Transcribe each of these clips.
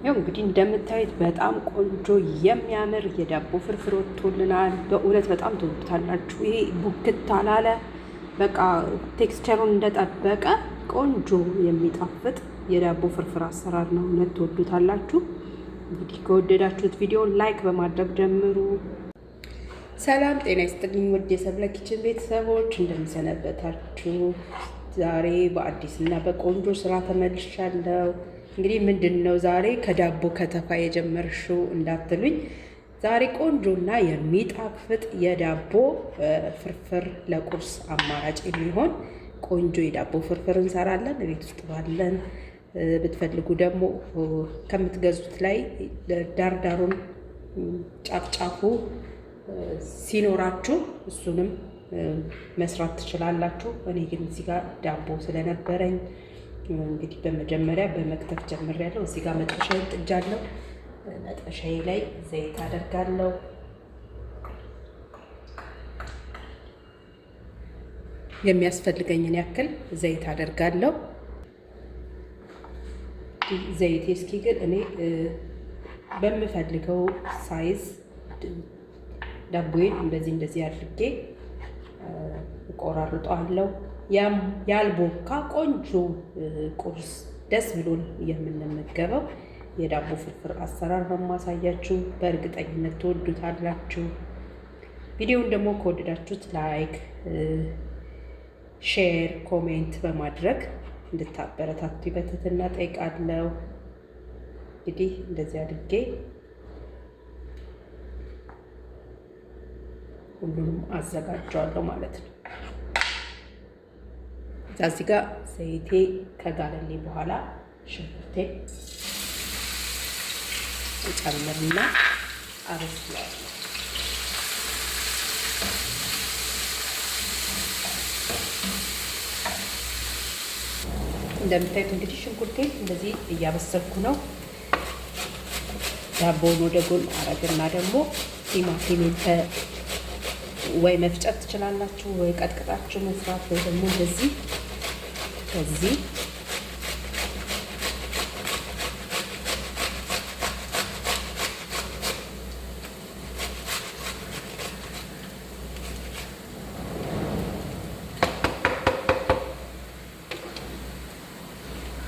ያው እንግዲህ እንደምታዩት በጣም ቆንጆ የሚያምር የዳቦ ፍርፍር ወጥቶልናል። በእውነት በጣም ትወዱታላችሁ። ይሄ ቡክት አላለ፣ በቃ ቴክስቸሩን እንደጠበቀ ቆንጆ የሚጣፍጥ የዳቦ ፍርፍር አሰራር ነው። እውነት ትወዱታላችሁ። እንግዲህ ከወደዳችሁት ቪዲዮን ላይክ በማድረግ ጀምሩ። ሰላም ጤና ይስጥልኝ ውድ የሰብለ ኪችን ቤተሰቦች እንደምሰነበታችሁ። ዛሬ በአዲስ እና በቆንጆ ስራ ተመልሻለሁ። እንግዲህ ምንድነው ዛሬ ከዳቦ ከተፋ የጀመርሽው እንዳትሉኝ፣ ዛሬ ቆንጆና የሚጣፍጥ የዳቦ ፍርፍር ለቁርስ አማራጭ የሚሆን ቆንጆ የዳቦ ፍርፍር እንሰራለን። ቤት ውስጥ ባለን ብትፈልጉ ደግሞ ከምትገዙት ላይ ዳርዳሩን ጫፍጫፉ ሲኖራችሁ እሱንም መስራት ትችላላችሁ። እኔ ግን እዚህ ጋር ዳቦ ስለነበረኝ እንግዲህ በመጀመሪያ በመክተፍ ጀምሬያለሁ። እዚህ ጋር መጥበሻዬን ጥጃለሁ። መጥበሻዬ ላይ ዘይት አደርጋለሁ። የሚያስፈልገኝን ያክል ዘይት አደርጋለሁ። ዘይቴ እስኪ ግን እኔ በምፈልገው ሳይዝ ዳቦዬን እንደዚህ አድርጌ እቆራርጠዋለሁ። ያልቦካ ቆንጆ ቁርስ ደስ ብሎን የምንመገበው የዳቦ ፍርፍር አሰራር ነው ማሳያችሁ። በእርግጠኝነት ትወዱታላችሁ። ቪዲዮውን ደግሞ ከወደዳችሁት ላይክ፣ ሼር፣ ኮሜንት በማድረግ እንድታበረታቱ በትህትና ጠይቃለሁ። እንግዲህ እንደዚህ አድርጌ ሁሉንም አዘጋጀዋለሁ ማለት ነው። እዚህ ጋር ዘይቴ ከጋለልኝ በኋላ ሽንኩርቴ እጨምርና አበስለዋለሁ። እንደምታዩት እንግዲህ ሽንኩርቴ እንደዚህ እያበሰልኩ ነው። ዳቦውን ወደ ጎን አረግና ደግሞ ቲማቲሜን ወይ መፍጨት ትችላላችሁ፣ ወይ ቀጥቅጣችሁ መስራት፣ ወይ ደግሞ እንደዚህ ከዚህ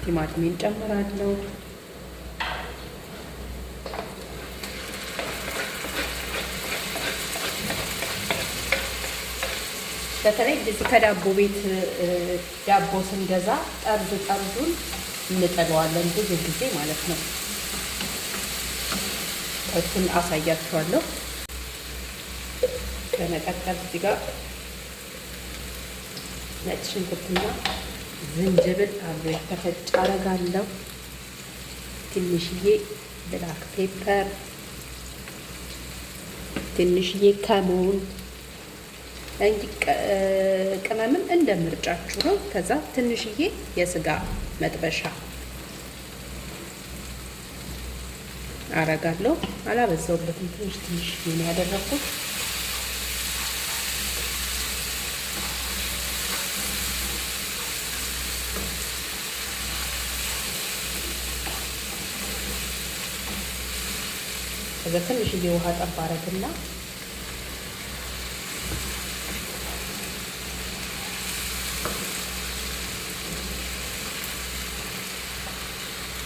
ቲማቲሜን ጨምራለሁ። በተለይ እንደዚህ ከዳቦ ቤት ዳቦ ስንገዛ ጠርዙን እንጠለዋለን ብዙ ጊዜ ማለት ነው። እሱን አሳያችኋለሁ። በመቀጠል እዚህ ጋር ነጭ ሽንኩርትና ዝንጅብል አብሮ የተፈጨ አረጋለሁ። ትንሽዬ ብላክ ፔፐር፣ ትንሽዬ ከሙን እንግዲህ ቅመምም እንደ ምርጫችሁ ነው። ከዛ ትንሽዬ የስጋ መጥበሻ አረጋለሁ። አላበዛውበትም፣ ትንሽ ነው ያደረኩት። ከዛ ትንሽዬ ውሃ ጠብ አረግና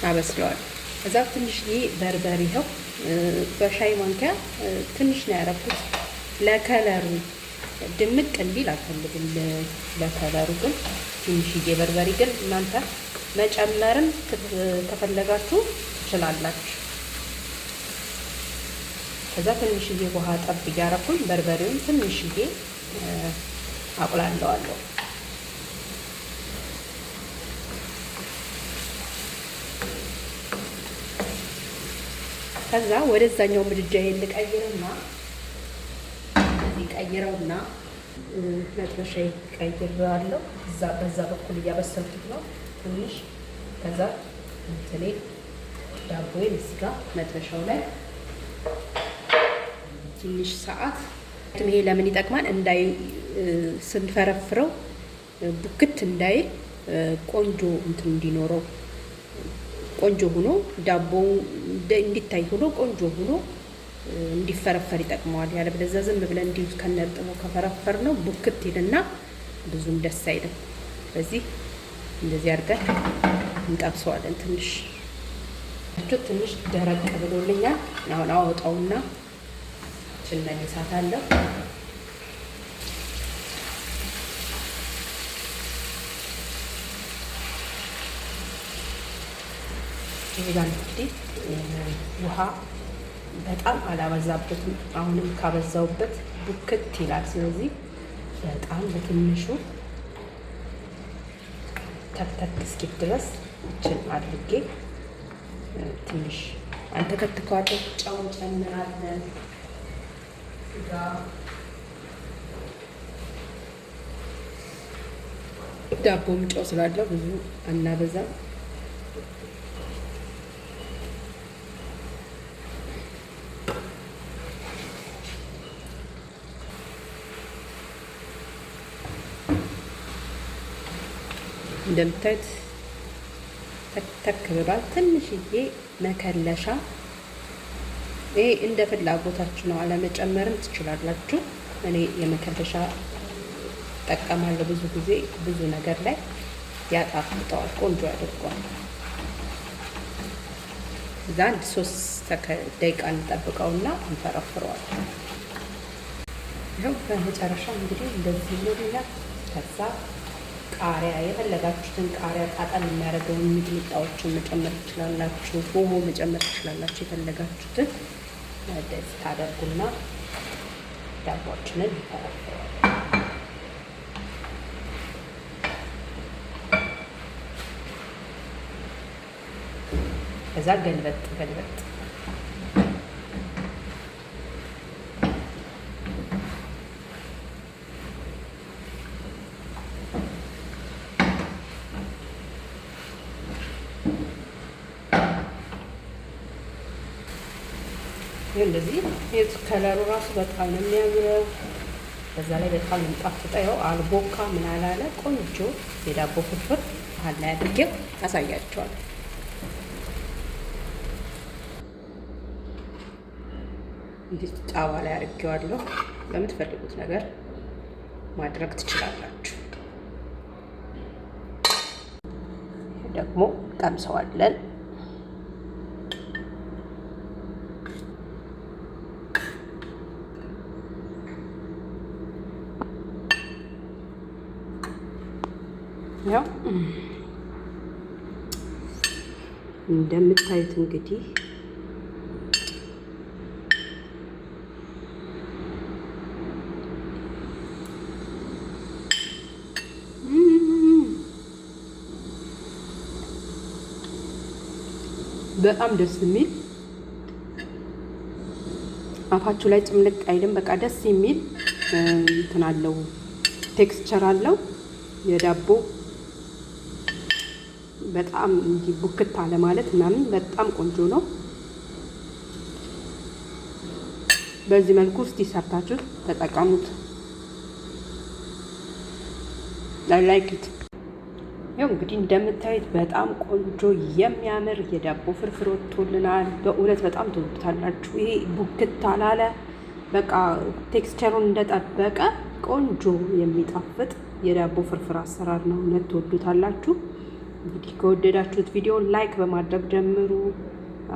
አበስለዋለሁ። እዛ ትንሽዬ በርበሬ ይኸው በሻይ ማንኪያ ትንሽ ነው ያደረኩት። ለከለሩ ድምቅ እንዲል አልፈልግም። ለከለሩ ግን ትንሽዬ በርበሬ ግን እናንተ መጨመርም ከፈለጋችሁ ትችላላችሁ። ከዛ ትንሽዬ ውሃ ጠብ እያደረኩኝ በርበሬውን ትንሽዬ አቁላለዋለሁ። ከዛ ወደዛኛው ምድጃዬን ልቀይርና እዚህ ቀይረውና መጥበሻዬ ቀይሬዋለሁ። በዛ በኩል እያበሰልኩት ነው ትንሽ። ከዛ እንትኔ ዳቦዬን እዚህ ጋር መጥበሻው ላይ ትንሽ ሰዓት ይሄ ለምን ይጠቅማል? ስንፈረፍረው ቡክት እንዳይል ቆንጆ እንትን እንዲኖረው ቆንጆ ሆኖ ዳቦው እንዲታይ ሆኖ ቆንጆ ሆኖ እንዲፈረፈር ይጠቅመዋል። ያለበለዚያ ዝም ብለን እንዲሁ ከነጥሙ ከፈረፈር ነው ቡክት ይልና ብዙም ደስ አይልም። ስለዚህ እንደዚህ አድርገን እንጠብሰዋለን። ትንሽ ደረቅ ብሎልኛል። አሁን አወጣውና ጭነኝ እሳታለሁ። ይሄ ጋር እንግዲህ ውሃ በጣም አላበዛበትም። አሁንም ካበዛውበት ቡክት ይላል። ስለዚህ በጣም በትንሹ ተክተክ እስኪል ድረስ እችን አድርጌ ትንሽ አንተከትከዋለሁ። ጨው ጨምራለን። ዳቦም ጨው ስላለው ብዙ አናበዛም። እንደምታዩት ተክ ብሏል። ትንሽዬ መከለሻ፣ ይሄ እንደ ፍላጎታችሁ ነው፣ አለመጨመርም ትችላላችሁ። እኔ የመከለሻ እጠቀማለሁ። ብዙ ጊዜ ብዙ ነገር ላይ ያጣፍጠዋል፣ ቆንጆ ያደርገዋል። እዛ 3 ደቂቃ እንጠብቀውና እንፈረፍረዋለን። ይኸው በመጨረሻ እንግዲህ እንደዚህ ይሆናል። ከዛ ቃሪያ የፈለጋችሁትን ቃሪያ ቃጠል የሚያደርገውን ሚጥሚጣዎችን መጨመር ትችላላችሁ። ሆሆ መጨመር ትችላላችሁ። የፈለጋችሁትን እንደዚህ ታደርጉና ዳቦችንን ይፈረፍራል። ከዛ ገልበጥ እንደዚህ ከለሩ ራሱ በጣም ነው የሚያምረው። በዛ ላይ በጣም የሚጣፍጠው አልቦካ ምን አላለ ቆንጆ የዳቦ ፍርፍር መሀል ላይ አድርጌው አሳያቸዋለሁ። እንዲህ ጣባ ላይ አድርጌዋለሁ። ለምትፈልጉት ነገር ማድረግ ትችላላችሁ። ደግሞ ቀምሰዋለን። ያው እንደምታዩት እንግዲህ በጣም ደስ የሚል አፋችሁ ላይ ጭምልቅ አይልም። በቃ ደስ የሚል እንትን አለው፣ ቴክስቸር አለው የዳቦ በጣም እንዲህ ቡክት አለ ማለት ምናምን በጣም ቆንጆ ነው። በዚህ መልኩ እስቲ ሰርታችሁ ተጠቀሙት። ላይክ ኢት። ያው እንግዲህ እንደምታዩት በጣም ቆንጆ የሚያምር የዳቦ ፍርፍር ወጥቶልናል። በእውነት በጣም ትወዱታላችሁ። ይሄ ቡክት አላለ፣ በቃ ቴክስቸሩን እንደጠበቀ ቆንጆ የሚጣፍጥ የዳቦ ፍርፍር አሰራር ነው። እውነት ትወዱታላችሁ። እንግዲህ ከወደዳችሁት ቪዲዮን ላይክ በማድረግ ጀምሩ።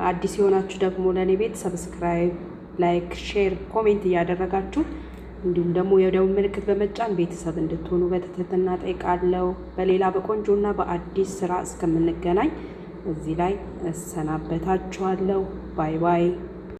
አዲስ የሆናችሁ ደግሞ ለኔ ቤት ሰብስክራይብ፣ ላይክ፣ ሼር፣ ኮሜንት እያደረጋችሁ እንዲሁም ደግሞ የደውል ምልክት በመጫን ቤተሰብ እንድትሆኑ በትህትና ጠይቃለሁ። በሌላ በቆንጆና በአዲስ ስራ እስከምንገናኝ እዚህ ላይ እሰናበታችኋለሁ። ባይ ባይ።